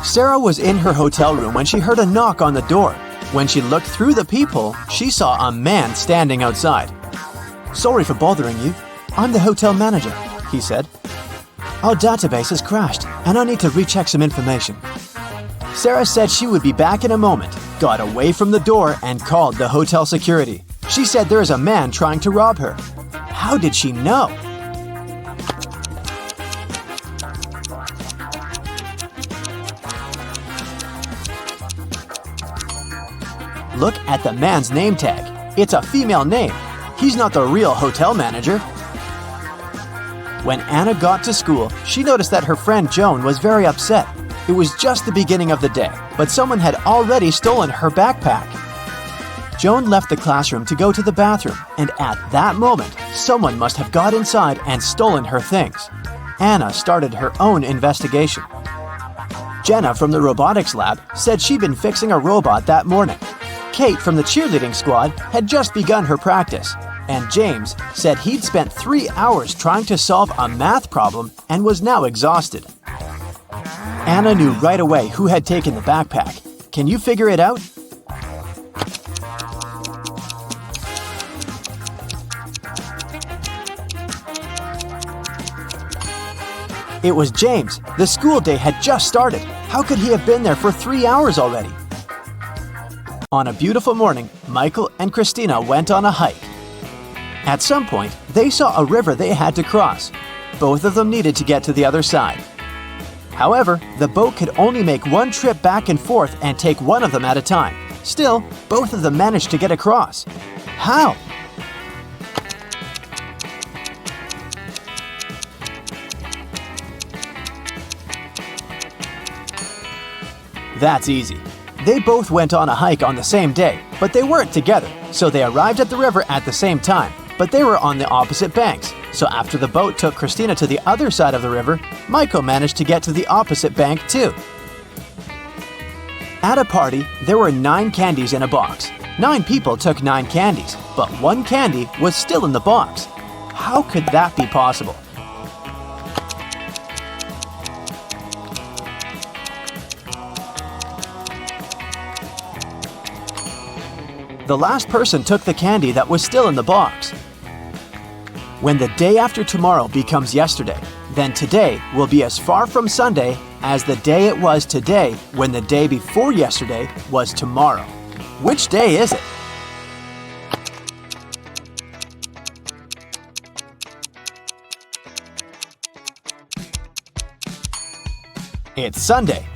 Sarah was in her hotel room when she heard a knock on the door. When she looked through the peephole, she saw a man standing outside. "Sorry for bothering you. I'm the hotel manager," he said. "Our database has crashed, and I need to recheck some information." Sarah said she would be back in a moment, got away from the door, and called the hotel security. She said there is a man trying to rob her. How did she know? Look at the man's name tag. It's a female name. He's not the real hotel manager. When Anna got to school, she noticed that her friend Joan was very upset. It was just the beginning of the day, but someone had already stolen her backpack. Joan left the classroom to go to the bathroom, and at that moment, someone must have got inside and stolen her things. Anna started her own investigation. Jenna from the robotics lab said she'd been fixing a robot that morning. Kate from the cheerleading squad had just begun her practice, and James said he'd spent 3 hours trying to solve a math problem and was now exhausted. Anna knew right away who had taken the backpack. Can you figure it out? It was James. The school day had just started. How could he have been there for 3 hours already? On a beautiful morning, Michael and Christina went on a hike. At some point, they saw a river they had to cross. Both of them needed to get to the other side. However, the boat could only make one trip back and forth and take one of them at a time. Still, both of them managed to get across. How? That's easy. They both went on a hike on the same day, but they weren't together, so they arrived at the river at the same time, but they were on the opposite banks. So after the boat took Christina to the other side of the river, Michael managed to get to the opposite bank too. At a party, there were 9 candies in a box. 9 people took 9 candies, but 1 candy was still in the box. How could that be possible? The last person took the candy that was still in the box. When the day after tomorrow becomes yesterday, then today will be as far from Sunday as the day it was today when the day before yesterday was tomorrow. Which day is it? It's Sunday.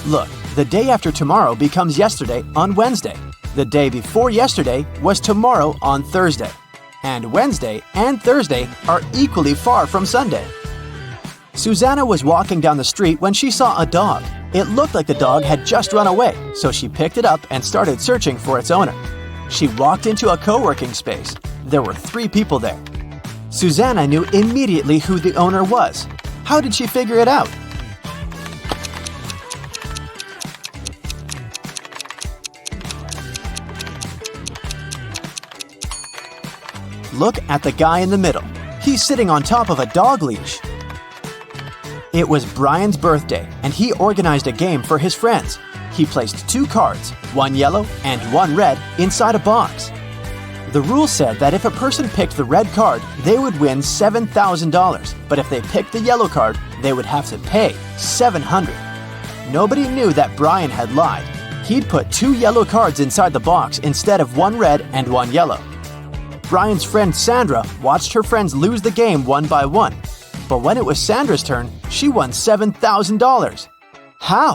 Look, the day after tomorrow becomes yesterday on Wednesday. The day before yesterday was tomorrow on Thursday. And Wednesday and Thursday are equally far from Sunday. Susanna was walking down the street when she saw a dog. It looked like the dog had just run away, so she picked it up and started searching for its owner. She walked into a co-working space. There were 3 people there. Susanna knew immediately who the owner was. How did she figure it out? Look at the guy in the middle. He's sitting on top of a dog leash. It was Brian's birthday, and he organized a game for his friends. He placed 2 cards, 1 yellow and 1 red, inside a box. The rule said that if a person picked the red card, they would win $7,000, but if they picked the yellow card, they would have to pay $700. Nobody knew that Brian had lied. He'd put 2 yellow cards inside the box instead of 1 red and 1 yellow. Brian's friend Sandra watched her friends lose the game one by one. But when it was Sandra's turn, she won $7,000. How?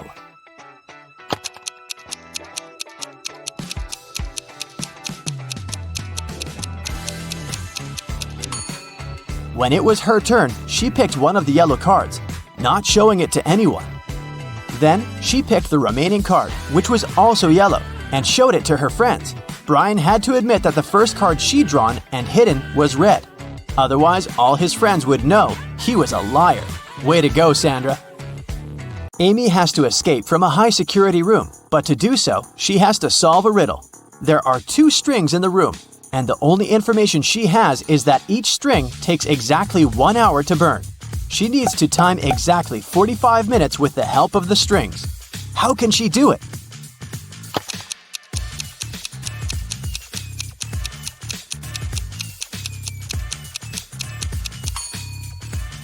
When it was her turn, she picked one of the yellow cards, not showing it to anyone. Then, she picked the remaining card, which was also yellow, and showed it to her friends. Brian had to admit that the first card she'd drawn and hidden was red. Otherwise, all his friends would know he was a liar. Way to go, Sandra. Amy has to escape from a high-security room, but to do so, she has to solve a riddle. There are 2 strings in the room, and the only information she has is that each string takes exactly 1 hour to burn. She needs to time exactly 45 minutes with the help of the strings. How can she do it?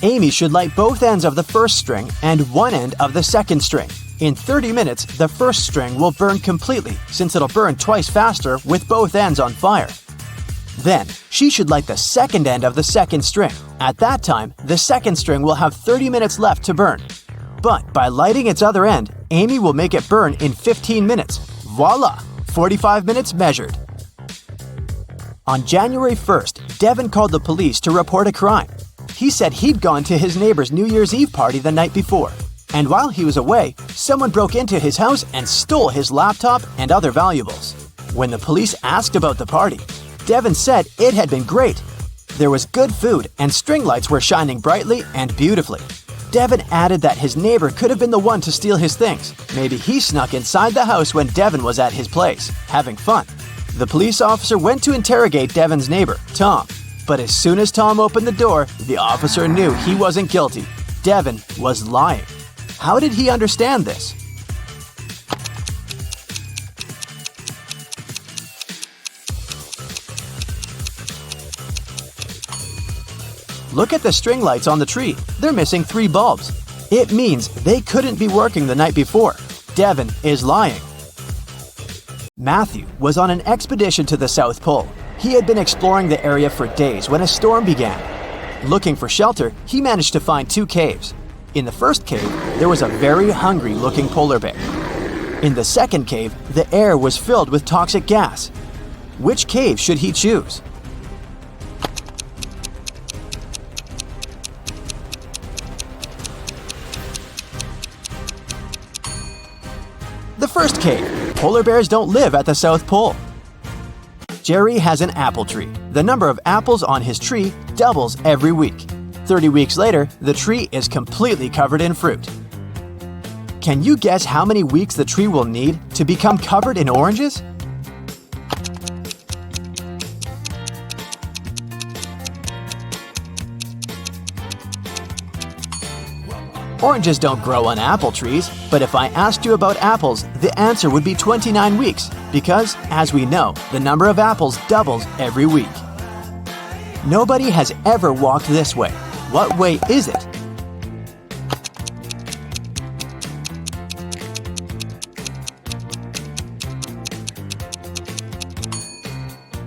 Amy should light both ends of the first string and one end of the second string. In 30 minutes, the first string will burn completely since it'll burn twice faster with both ends on fire. Then, she should light the second end of the second string. At that time, the second string will have 30 minutes left to burn. But by lighting its other end, Amy will make it burn in 15 minutes. Voila! 45 minutes measured. On January 1st, Devin called the police to report a crime. He said he'd gone to his neighbor's New Year's Eve party the night before. And while he was away, someone broke into his house and stole his laptop and other valuables. When the police asked about the party, Devin said it had been great. There was good food and string lights were shining brightly and beautifully. Devin added that his neighbor could have been the one to steal his things. Maybe he snuck inside the house when Devin was at his place, having fun. The police officer went to interrogate Devin's neighbor, Tom. But as soon as Tom opened the door, the officer knew he wasn't guilty. Devin was lying. How did he understand this? Look at the string lights on the tree. They're missing 3 bulbs. It means they couldn't be working the night before. Devin is lying. Matthew was on an expedition to the South Pole. He had been exploring the area for days when a storm began. Looking for shelter, he managed to find 2 caves. In the first cave, there was a very hungry-looking polar bear. In the second cave, the air was filled with toxic gas. Which cave should he choose? The first cave. Polar bears don't live at the South Pole. Jerry has an apple tree. The number of apples on his tree doubles every week. 30 weeks later, the tree is completely covered in fruit. Can you guess how many weeks the tree will need to become covered in oranges? Oranges don't grow on apple trees, but if I asked you about apples, the answer would be 29 weeks, because, as we know, the number of apples doubles every week. Nobody has ever walked this way. What way is it?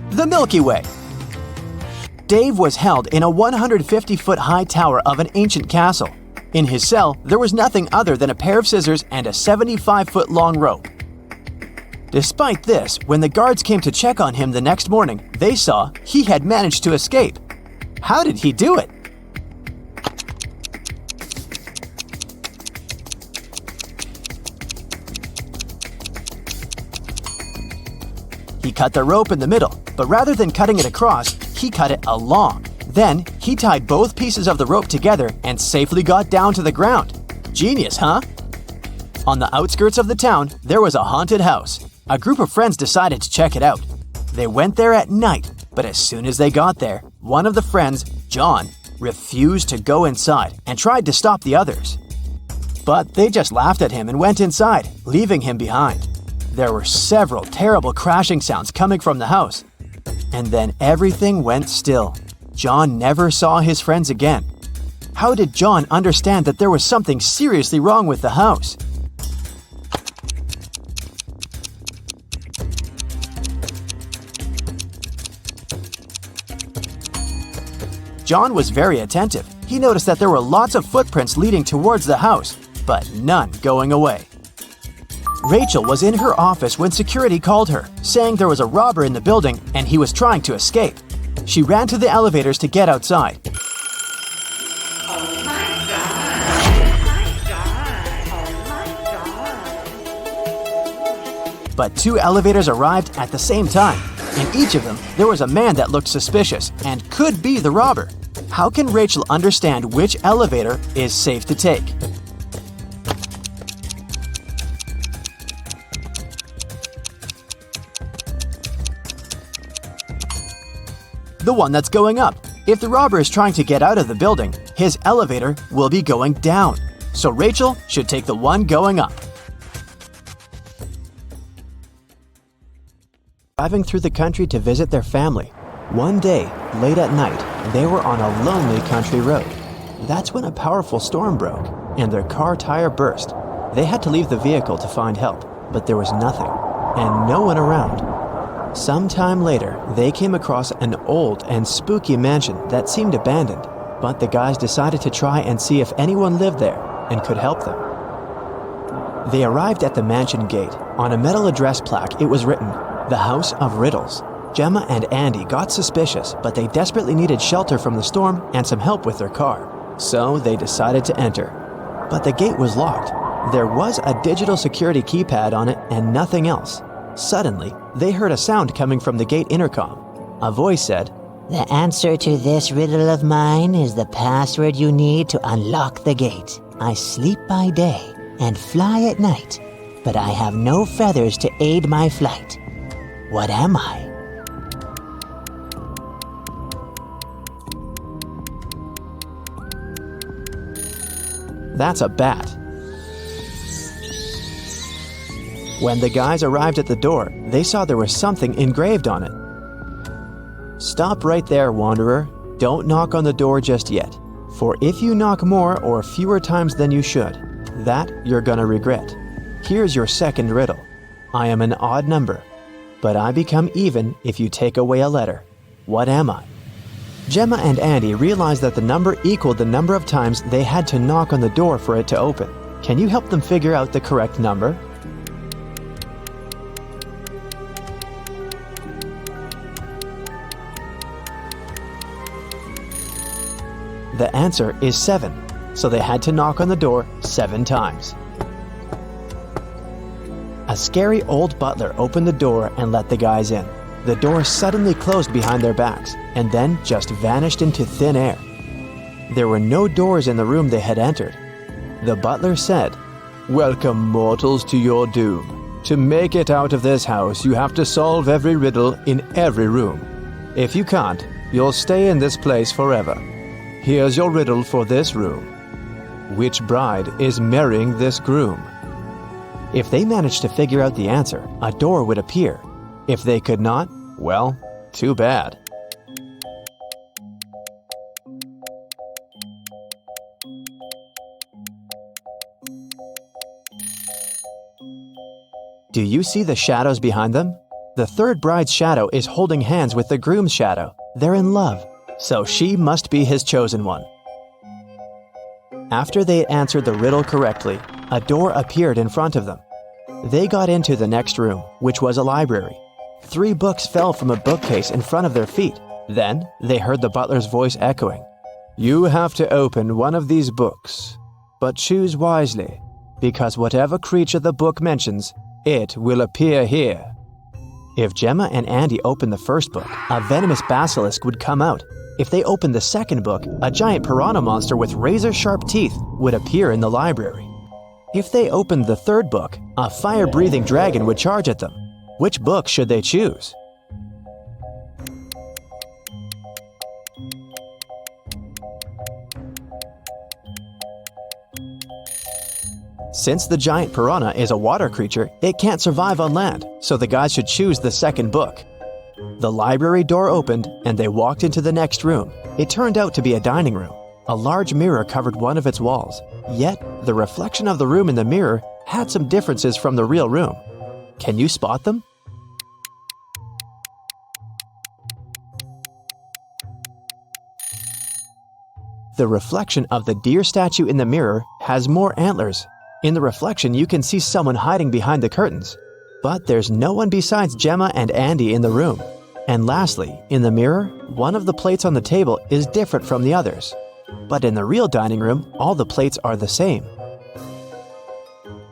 The Milky Way. Dave was held in a 150-foot high tower of an ancient castle. In his cell, there was nothing other than a pair of scissors and a 75-foot long rope. Despite this, when the guards came to check on him the next morning, they saw he had managed to escape. How did he do it? He cut the rope in the middle, but rather than cutting it across, he cut it along. Then, he tied both pieces of the rope together and safely got down to the ground. Genius, huh? On the outskirts of the town, there was a haunted house. A group of friends decided to check it out. They went there at night, but as soon as they got there, one of the friends, John, refused to go inside and tried to stop the others. But they just laughed at him and went inside, leaving him behind. There were several terrible crashing sounds coming from the house. And then everything went still. John never saw his friends again. How did John understand that there was something seriously wrong with the house? John was very attentive. He noticed that there were lots of footprints leading towards the house, but none going away. Rachel was in her office when security called her, saying there was a robber in the building and he was trying to escape. She ran to the elevators to get outside. But 2 elevators arrived at the same time. In each of them, there was a man that looked suspicious and could be the robber. How can Rachel understand which elevator is safe to take? The one that's going up. If the robber is trying to get out of the building, his elevator will be going down. So Rachel should take the one going up. driving through the country to visit their family. One day, late at night, they were on a lonely country road. That's when a powerful storm broke, and their car tire burst. They had to leave the vehicle to find help, but there was nothing, and no one around. Sometime later, they came across an old and spooky mansion that seemed abandoned, but the guys decided to try and see if anyone lived there and could help them. They arrived at the mansion gate. On a metal address plaque, it was written, "The House of Riddles." Gemma and Andy got suspicious, but they desperately needed shelter from the storm and some help with their car. So they decided to enter. But the gate was locked. There was a digital security keypad on it and nothing else. Suddenly, they heard a sound coming from the gate intercom. A voice said, "The answer to this riddle of mine is the password you need to unlock the gate. I sleep by day and fly at night, but I have no feathers to aid my flight. What am I?" "That's a bat." When the guys arrived at the door, they saw there was something engraved on it. "Stop right there, wanderer. Don't knock on the door just yet. For if you knock more or fewer times than you should, that you're gonna regret. Here's your second riddle. I am an odd number, but I become even if you take away a letter. What am I?" Gemma and Andy realized that the number equaled the number of times they had to knock on the door for it to open. Can you help them figure out the correct number? The answer is 7, so they had to knock on the door 7 times. A scary old butler opened the door and let the guys in. The door suddenly closed behind their backs and then just vanished into thin air. There were no doors in the room they had entered. The butler said, "Welcome, mortals, to your doom. To make it out of this house, you have to solve every riddle in every room. If you can't, you'll stay in this place forever. Here's your riddle for this room. Which bride is marrying this groom?" If they managed to figure out the answer, a door would appear. If they could not, well, too bad. Do you see the shadows behind them? The third bride's shadow is holding hands with the groom's shadow. They're in love, so she must be his chosen one. After they answered the riddle correctly, a door appeared in front of them. They got into the next room, which was a library. 3 books fell from a bookcase in front of their feet. Then they heard the butler's voice echoing, "You have to open one of these books, but choose wisely, because whatever creature the book mentions, it will appear here." If Gemma and Andy opened the first book, a venomous basilisk would come out. If they opened the second book, a giant piranha monster with razor-sharp teeth would appear in the library. If they opened the third book, a fire-breathing dragon would charge at them. Which book should they choose? Since the giant piranha is a water creature, it can't survive on land, so the guys should choose the second book. The library door opened, and they walked into the next room. It turned out to be a dining room. A large mirror covered one of its walls. Yet, the reflection of the room in the mirror had some differences from the real room. Can you spot them? The reflection of the deer statue in the mirror has more antlers. In the reflection, you can see someone hiding behind the curtains. But there's no one besides Gemma and Andy in the room. And lastly, in the mirror, one of the plates on the table is different from the others. But in the real dining room, all the plates are the same.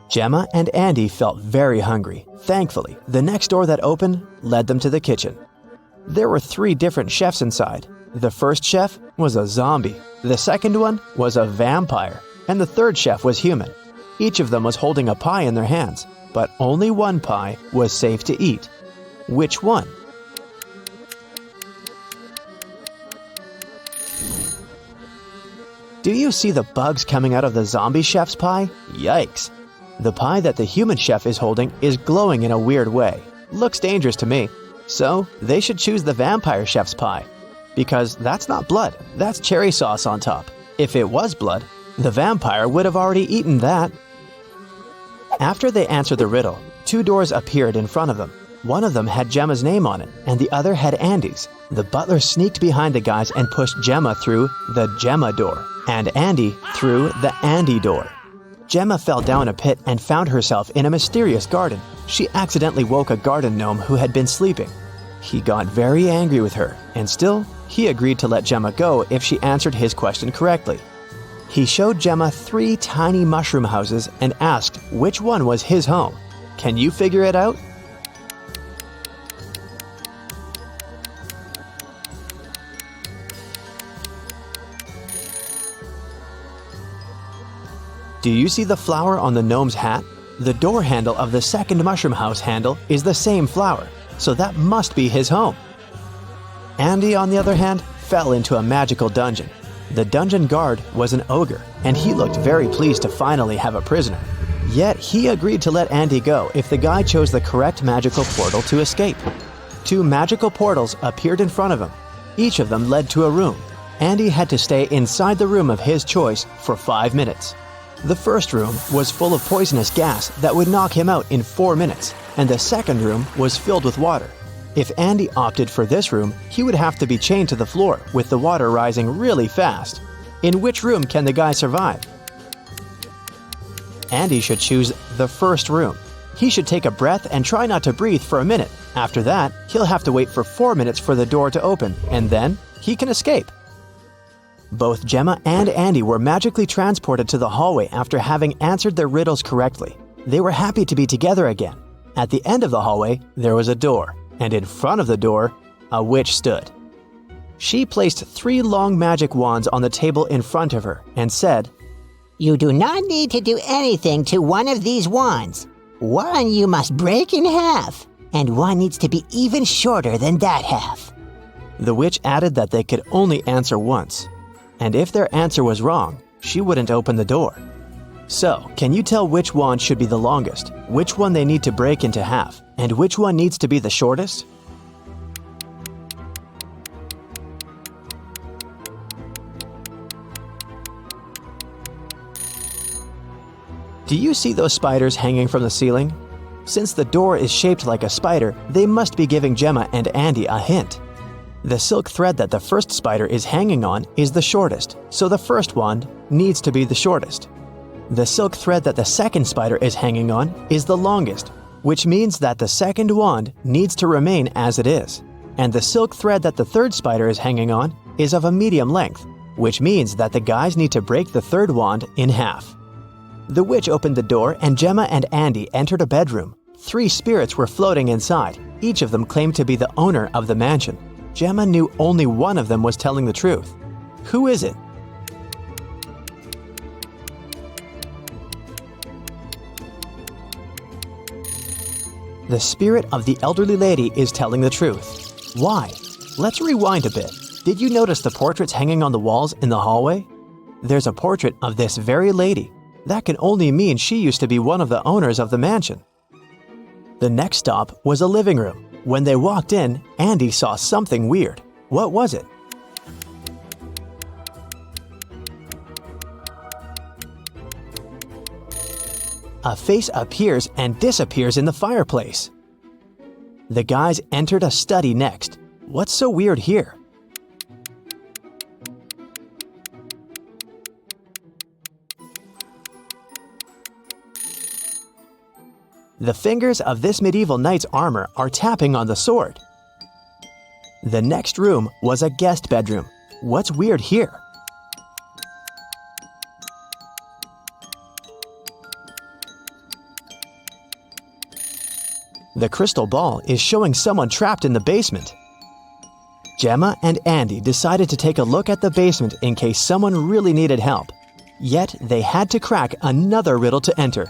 Gemma and Andy felt very hungry. Thankfully, the next door that opened led them to the kitchen. There were 3 different chefs inside. The first chef was a zombie, the second one was a vampire, and the third chef was human. Each of them was holding a pie in their hands, but only one pie was safe to eat. Which one? Do you see the bugs coming out of the zombie chef's pie? Yikes! The pie that the human chef is holding is glowing in a weird way. Looks dangerous to me. So they should choose the vampire chef's pie. Because that's not blood, that's cherry sauce on top. If it was blood, the vampire would have already eaten that. After they answered the riddle, 2 doors appeared in front of them. One of them had Gemma's name on it, and the other had Andy's. The butler sneaked behind the guys and pushed Gemma through the Gemma door, and Andy through the Andy door. Gemma fell down a pit and found herself in a mysterious garden. She accidentally woke a garden gnome who had been sleeping. He got very angry with her, and still, he agreed to let Gemma go if she answered his question correctly. He showed Gemma 3 tiny mushroom houses and asked which one was his home. Can you figure it out? Do you see the flower on the gnome's hat? The door handle of the second mushroom house handle is the same flower, so that must be his home. Andy, on the other hand, fell into a magical dungeon. The dungeon guard was an ogre, and he looked very pleased to finally have a prisoner. Yet he agreed to let Andy go if the guy chose the correct magical portal to escape. 2 magical portals appeared in front of him. Each of them led to a room. Andy had to stay inside the room of his choice for 5 minutes. The first room was full of poisonous gas that would knock him out in 4 minutes, and the second room was filled with water. If Andy opted for this room, he would have to be chained to the floor with the water rising really fast. In which room can the guy survive? Andy should choose the first room. He should take a breath and try not to breathe for a minute. After that, he'll have to wait for 4 minutes for the door to open, and then he can escape. Both Gemma and Andy were magically transported to the hallway after having answered their riddles correctly. They were happy to be together again. At the end of the hallway, there was a door, and in front of the door, a witch stood. She placed 3 long magic wands on the table in front of her and said, You do not need to do anything to one of these wands. One you must break in half, and one needs to be even shorter than that half. The witch added that they could only answer once, and if their answer was wrong, she wouldn't open the door. So, can you tell which wand should be the longest, which one they need to break into half, and which one needs to be the shortest? Do you see those spiders hanging from the ceiling? Since the door is shaped like a spider, they must be giving Gemma and Andy a hint. The silk thread that the first spider is hanging on is the shortest, so the first wand needs to be the shortest. The silk thread that the second spider is hanging on is the longest, which means that the second wand needs to remain as it is. And the silk thread that the third spider is hanging on is of a medium length, which means that the guys need to break the third wand in half. The witch opened the door and Gemma and Andy entered a bedroom. 3 spirits were floating inside. Each of them claimed to be the owner of the mansion. Gemma knew only one of them was telling the truth. Who is it? The spirit of the elderly lady is telling the truth. Why? Let's rewind a bit. Did you notice the portraits hanging on the walls in the hallway? There's a portrait of this very lady. That can only mean she used to be one of the owners of the mansion. The next stop was a living room. When they walked in, Andy saw something weird. What was it? A face appears and disappears in the fireplace. The guys entered a study next. What's so weird here? The fingers of this medieval knight's armor are tapping on the sword. The next room was a guest bedroom. What's weird here? The crystal ball is showing someone trapped in the basement. Gemma and Andy decided to take a look at the basement in case someone really needed help. Yet they had to crack another riddle to enter.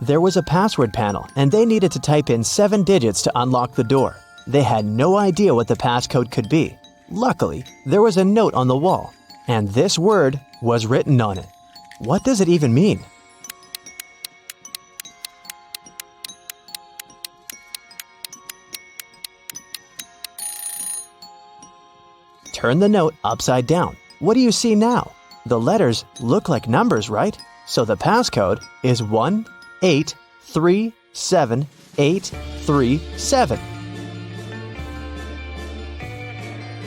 There was a password panel, and they needed to type in 7 digits to unlock the door. They had no idea what the passcode could be. Luckily, there was a note on the wall, and this word was written on it. What does it even mean? Turn the note upside down. What do you see now? The letters look like numbers, right? So the passcode is 1837837.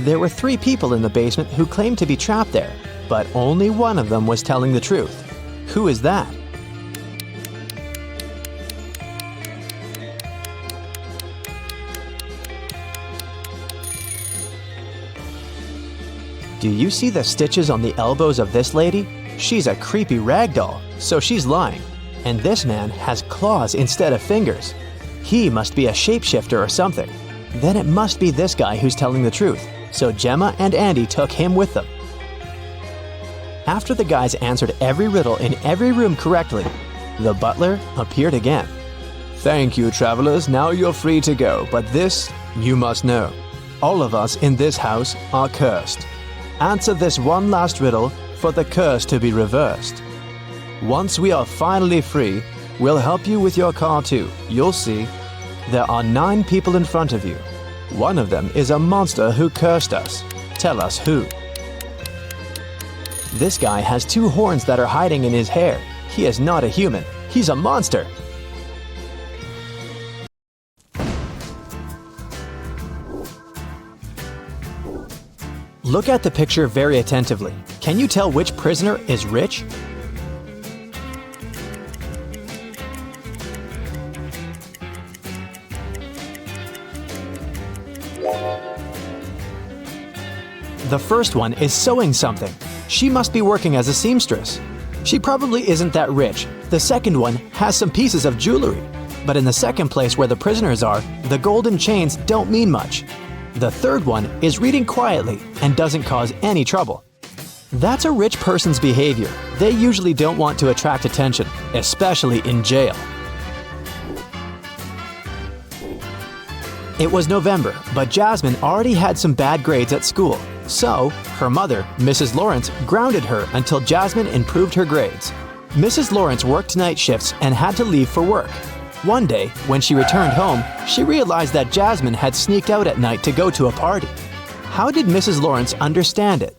There were 3 people in the basement who claimed to be trapped there, but only one of them was telling the truth. Who is that? Do you see the stitches on the elbows of this lady? She's a creepy rag doll, so she's lying. And this man has claws instead of fingers. He must be a shapeshifter or something. Then it must be this guy who's telling the truth, so Gemma and Andy took him with them. After the guys answered every riddle in every room correctly, the butler appeared again. "Thank you, travelers, now you're free to go, but this you must know. All of us in this house are cursed. Answer this one last riddle for the curse to be reversed. Once we are finally free, we'll help you with your car too. You'll see. There are 9 people in front of you. One of them is a monster who cursed us. Tell us who." This guy has 2 horns that are hiding in his hair. He is not a human. He's a monster. Look at the picture very attentively. Can you tell which prisoner is rich? The first one is sewing something. She must be working as a seamstress. She probably isn't that rich. The second one has some pieces of jewelry. But in the second place where the prisoners are, the golden chains don't mean much. The third one is reading quietly and doesn't cause any trouble. That's a rich person's behavior. They usually don't want to attract attention, especially in jail. It was November, but Jasmine already had some bad grades at school. So, her mother, Mrs. Lawrence, grounded her until Jasmine improved her grades. Mrs. Lawrence worked night shifts and had to leave for work. One day, when she returned home, she realized that Jasmine had sneaked out at night to go to a party. How did Mrs. Lawrence understand it?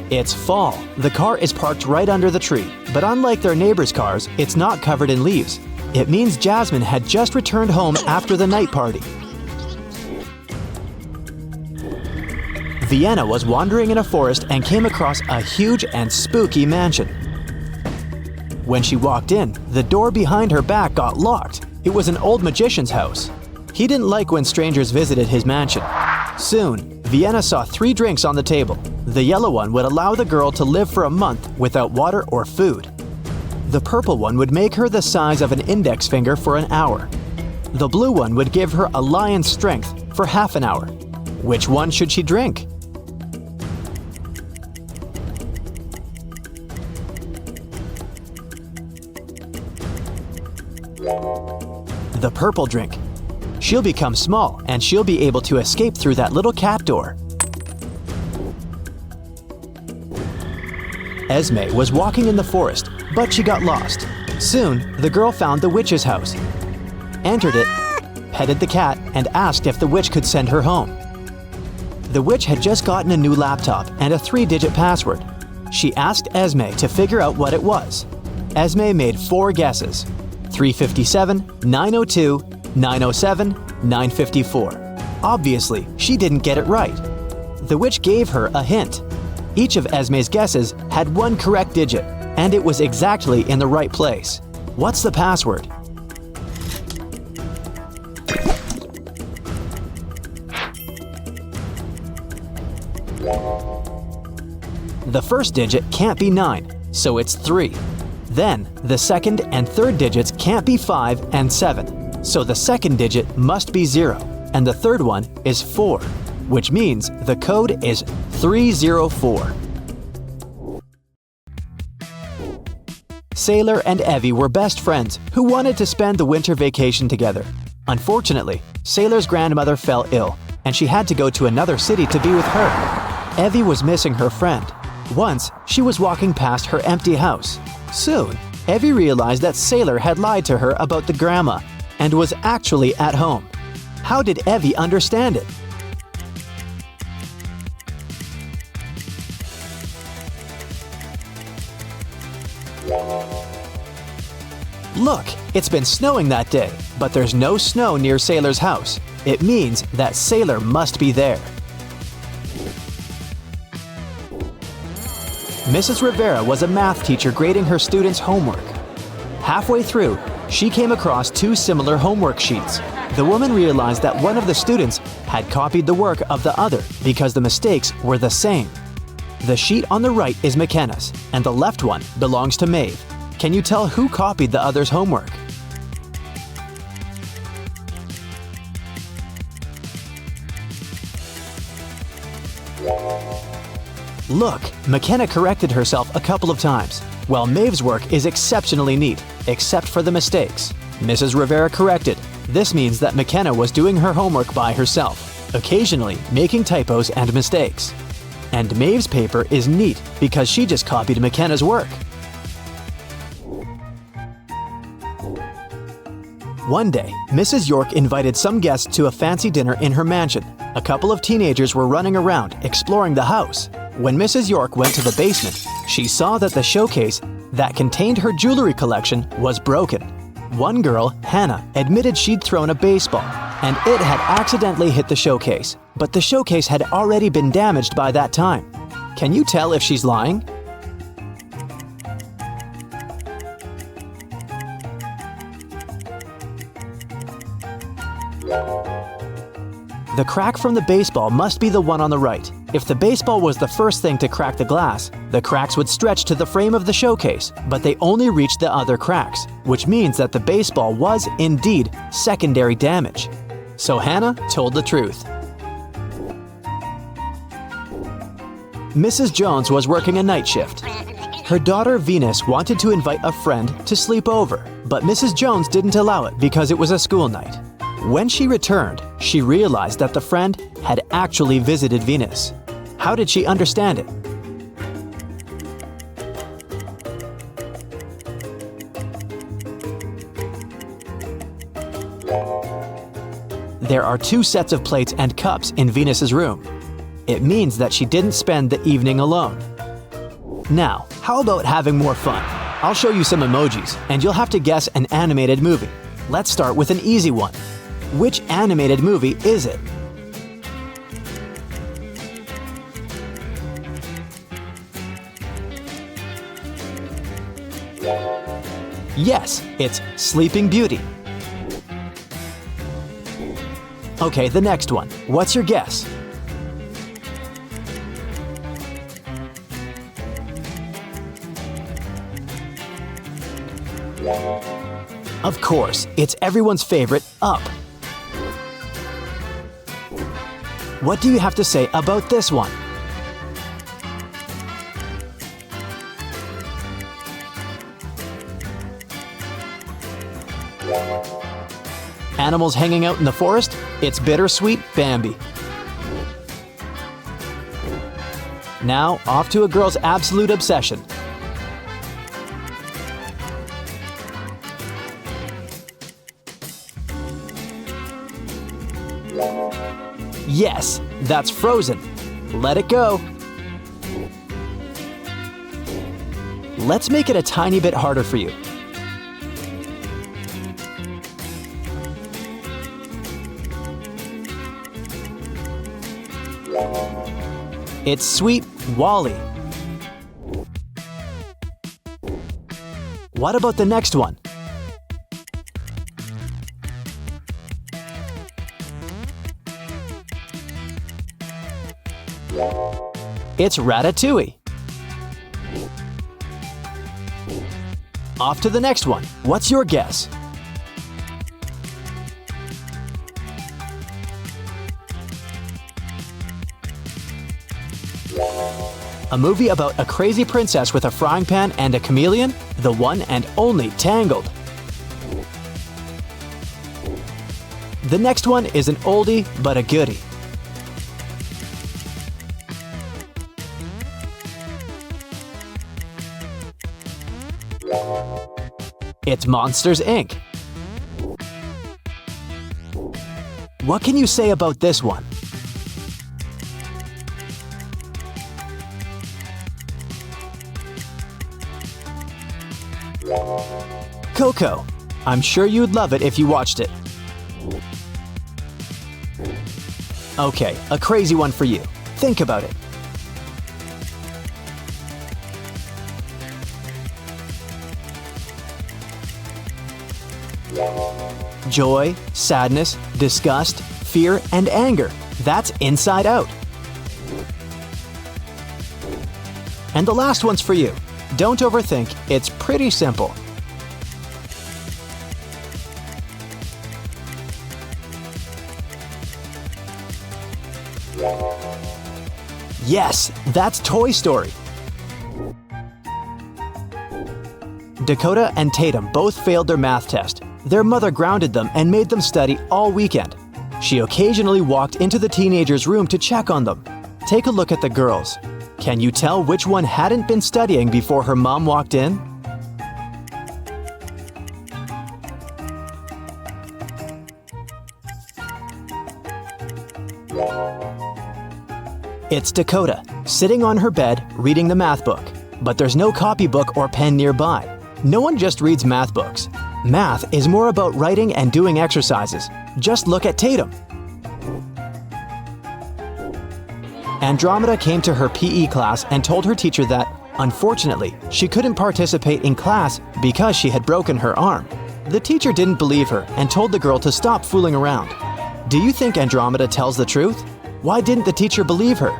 It's fall. The car is parked right under the tree, but unlike their neighbors' cars, it's not covered in leaves. It means Jasmine had just returned home after the night party. Vienna was wandering in a forest and came across a huge and spooky mansion. When she walked in, the door behind her back got locked. It was an old magician's house. He didn't like when strangers visited his mansion. Soon, Vienna saw 3 drinks on the table. The yellow one would allow the girl to live for a month without water or food. The purple one would make her the size of an index finger for an hour. The blue one would give her a lion's strength for half an hour. Which one should she drink? The purple drink. She'll become small and she'll be able to escape through that little cat door. Esme was walking in the forest, but she got lost. Soon, the girl found the witch's house, entered it, petted the cat, and asked if the witch could send her home. The witch had just gotten a new laptop and a 3-digit password. She asked Esme to figure out what it was. Esme made 4 guesses: 357, 902, 907, 954. Obviously, she didn't get it right. The witch gave her a hint. Each of Esme's guesses had 1 correct digit, and it was exactly in the right place. What's the password? The first digit can't be 9, so it's 3. Then, the second and third digits can't be 5 and 7, so the second digit must be 0, and the third one is 4, which means the code is 304. Sailor and Evie were best friends who wanted to spend the winter vacation together. Unfortunately, Sailor's grandmother fell ill, and she had to go to another city to be with her. Evie was missing her friend. Once, she was walking past her empty house. Soon, Evie realized that Sailor had lied to her about the grandma and was actually at home. How did Evie understand it? Look, it's been snowing that day, but there's no snow near Sailor's house. It means that Sailor must be there. Mrs. Rivera was a math teacher grading her students' homework. Halfway through, she came across two similar homework sheets. The woman realized that one of the students had copied the work of the other because the mistakes were the same. The sheet on the right is McKenna's, and the left one belongs to Maeve. Can you tell who copied the other's homework? Look, McKenna corrected herself a couple of times, while Maeve's work is exceptionally neat, except for the mistakes. Mrs. Rivera corrected. This means that McKenna was doing her homework by herself, occasionally making typos and mistakes. And Maeve's paper is neat because she just copied McKenna's work. One day, Mrs. York invited some guests to a fancy dinner in her mansion. A couple of teenagers were running around, exploring the house. When Mrs. York went to the basement, she saw that the showcase that contained her jewelry collection was broken. One girl, Hannah, admitted she'd thrown a baseball, and it had accidentally hit the showcase, but the showcase had already been damaged by that time. Can you tell if she's lying? The crack from the baseball must be the one on the right. If the baseball was the first thing to crack the glass, the cracks would stretch to the frame of the showcase, but they only reached the other cracks, which means that the baseball was indeed secondary damage. So Hannah told the truth. Mrs. Jones was working a night shift. Her daughter Venus wanted to invite a friend to sleep over, but Mrs. Jones didn't allow it because it was a school night. When she returned, she realized that the friend had actually visited Venus. How did she understand it? There are two sets of plates and cups in Venus's room. It means that she didn't spend the evening alone. Now, how about having more fun? I'll show you some emojis, and you'll have to guess an animated movie. Let's start with an easy one. Which animated movie is it? Yes, it's Sleeping Beauty. Okay, the next one. What's your guess? Of course, it's everyone's favorite, Up. What do you have to say about this one? Animals hanging out in the forest? It's Bittersweet Bambi. Now, off to a girl's absolute obsession. Yes, that's Frozen. Let it go. Let's make it a tiny bit harder for you. It's Sweet Wally. What about the next one? It's Ratatouille. Off to the next one. What's your guess? A movie about a crazy princess with a frying pan and a chameleon? The one and only Tangled. The next one is an oldie but a goodie. It's Monsters, Inc. What can you say about this one? Coco. I'm sure you'd love it if you watched it. Okay, a crazy one for you. Think about it. Joy, sadness, disgust, fear, and anger. That's Inside Out. And the last one's for you. Don't overthink, it's pretty simple. Yes, that's Toy Story. Dakota and Tatum both failed their math test. Their mother grounded them and made them study all weekend. She occasionally walked into the teenagers' room to check on them. Take a look at the girls. Can you tell which one hadn't been studying before her mom walked in? It's Dakota, sitting on her bed reading the math book. But there's no copybook or pen nearby. No one just reads math books. Math is more about writing and doing exercises. Just look at Tatum. Andromeda came to her PE class and told her teacher that, unfortunately, she couldn't participate in class because she had broken her arm. The teacher didn't believe her and told the girl to stop fooling around. Do you think Andromeda tells the truth? Why didn't the teacher believe her?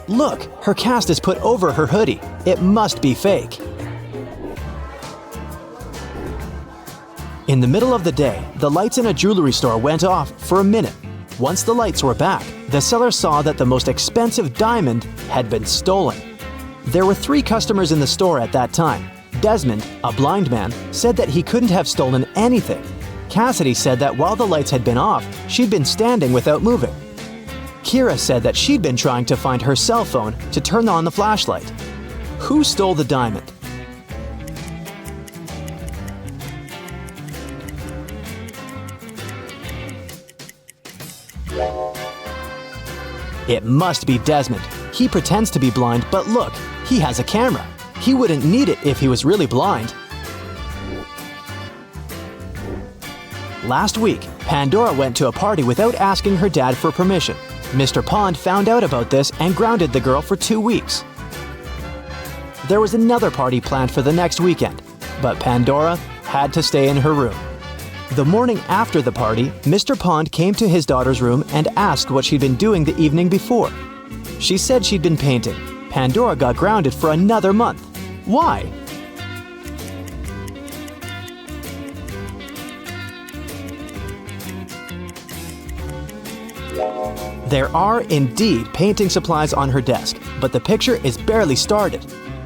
Look, her cast is put over her hoodie. It must be fake. In the middle of the day, the lights in a jewelry store went off for a minute. Once the lights were back, the seller saw that the most expensive diamond had been stolen. There were 3 customers in the store at that time. Desmond, a blind man, said that he couldn't have stolen anything. Cassidy said that while the lights had been off, she'd been standing without moving. Kira said that she'd been trying to find her cell phone to turn on the flashlight. Who stole the diamond? It must be Desmond. He pretends to be blind, but look, he has a camera. He wouldn't need it if he was really blind. Last week, Pandora went to a party without asking her dad for permission. Mr. Pond found out about this and grounded the girl for 2 weeks. There was another party planned for the next weekend, but Pandora had to stay in her room. The morning after the party, Mr. Pond came to his daughter's room and asked what she'd been doing the evening before. She said she'd been painting. Pandora got grounded for another month. Why? There are indeed painting supplies on her desk, but the picture is barely started.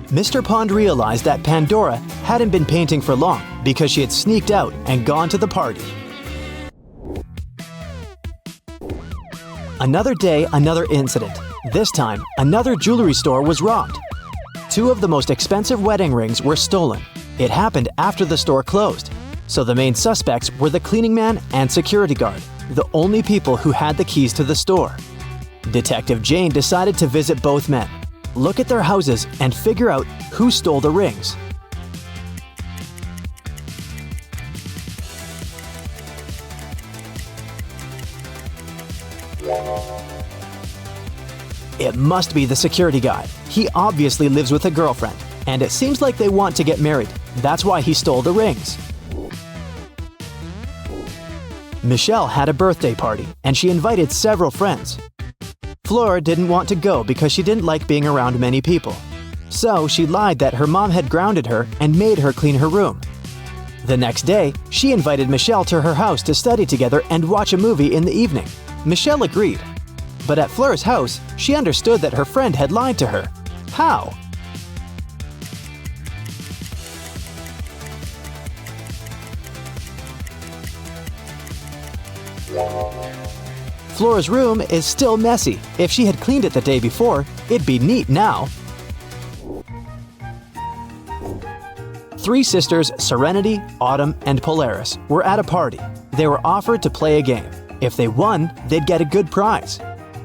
Mr. Pond realized that Pandora hadn't been painting for long because she had sneaked out and gone to the party. Another day, another incident. This time, another jewelry store was robbed. 2 of the most expensive wedding rings were stolen. It happened after the store closed. So the main suspects were the cleaning man and security guard, the only people who had the keys to the store. Detective Jane decided to visit both men, look at their houses, and figure out who stole the rings. It must be the security guy. He obviously lives with a girlfriend, and it seems like they want to get married. That's why he stole the rings. Michelle had a birthday party, and she invited several friends. Fleur didn't want to go because she didn't like being around many people. So she lied that her mom had grounded her and made her clean her room. The next day, she invited Michelle to her house to study together and watch a movie in the evening. Michelle agreed. But at Fleur's house, she understood that her friend had lied to her. How? Flora's room is still messy. If she had cleaned it the day before, it'd be neat now. Three sisters, Serenity, Autumn, and Polaris, were at a party. They were offered to play a game. If they won, they'd get a good prize.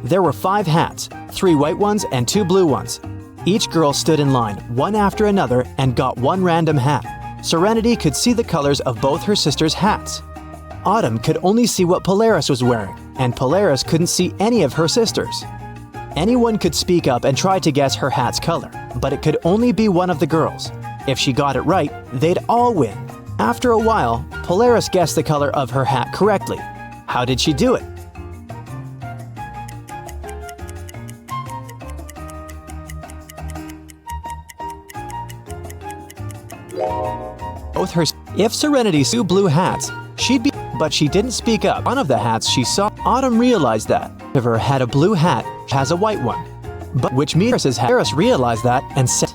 There were 5 hats, 3 white ones and 2 blue ones. Each girl stood in line, one after another, and got one random hat. Serenity could see the colors of both her sisters' hats. Autumn could only see what Polaris was wearing, and Polaris couldn't see any of her sisters. Anyone could speak up and try to guess her hat's color, but it could only be one of the girls. If she got it right, they'd all win. After a while, Polaris guessed the color of her hat correctly. How did she do it? If Serenity saw blue hats, she'd be, but she didn't speak up. One of the hats she saw, Autumn realized that if her had a blue hat, she has a white one. But which means Harris realized that and said,